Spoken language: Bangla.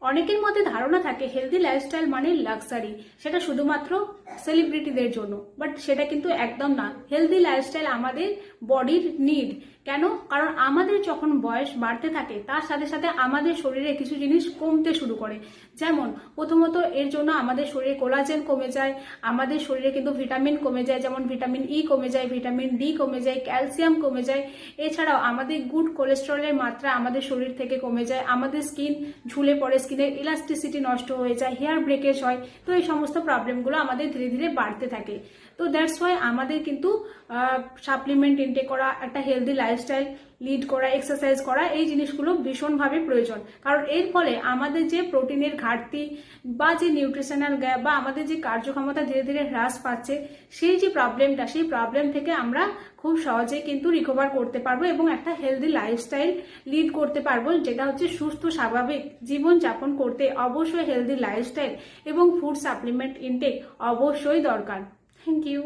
অনেকের মধ্যে ধারণা থাকে হেলদি লাইফস্টাইল মানে লাক্সারি, সেটা শুধুমাত্র সেলিব্রিটিদের জন্য, বাট সেটা কিন্তু একদম না। হেলদি লাইফস্টাইল আমাদের বডির নিড। কেন? কারণ আমাদের যখন বয়স বাড়তে থাকে তার সাথে সাথে আমাদের শরীরে কিছু জিনিস কমতে শুরু করে। যেমন প্রথমত এর জন্য আমাদের শরীরে কোলাজেন কমে যায়, আমাদের শরীরে কিন্তু ভিটামিন কমে যায়, যেমন ভিটামিন ই কমে যায়, ভিটামিন ডি কমে যায়, ক্যালসিয়াম কমে যায়। এছাড়াও আমাদের গুড কোলেস্টেরলের মাত্রা আমাদের শরীর থেকে কমে যায়, আমাদের স্কিন ঝুলে পড়ে, স্কিনের ইলাস্টিসিটি নষ্ট হয়ে যায়, হেয়ার ব্রেকেজ হয়। তো এই সমস্ত প্রবলেমগুলো আমাদের ধীরে ধীরে বাড়তে থাকে। তো দ্যাটস ওয়াই আমাদের কিন্তু সাপ্লিমেন্ট ইনটেক করা, একটা হেলদি লাইফস্টাইল লিড করা, এক্সারসাইজ করা, এই জিনিসগুলো ভীষণভাবে প্রয়োজন। কারণ এর ফলে আমাদের যে প্রোটিনের ঘাটতি বা যে নিউট্রিশনাল গ্যাপ বা আমাদের যে কার্যক্ষমতা ধীরে ধীরে হ্রাস পাচ্ছে, সেই যে প্রবলেমটা, সেই প্রবলেম থেকে আমরা খুব সহজে কিন্তু রিকভার করতে পারবো এবং একটা হেলদি লাইফস্টাইল লিড করতে পারবো, যেটা হচ্ছে সুস্থ স্বাভাবিক জীবনযাপন করতে অবশ্যই হেলদি লাইফস্টাইল এবং ফুড সাপ্লিমেন্ট ইনটেক অবশ্যই দরকার। Thank you.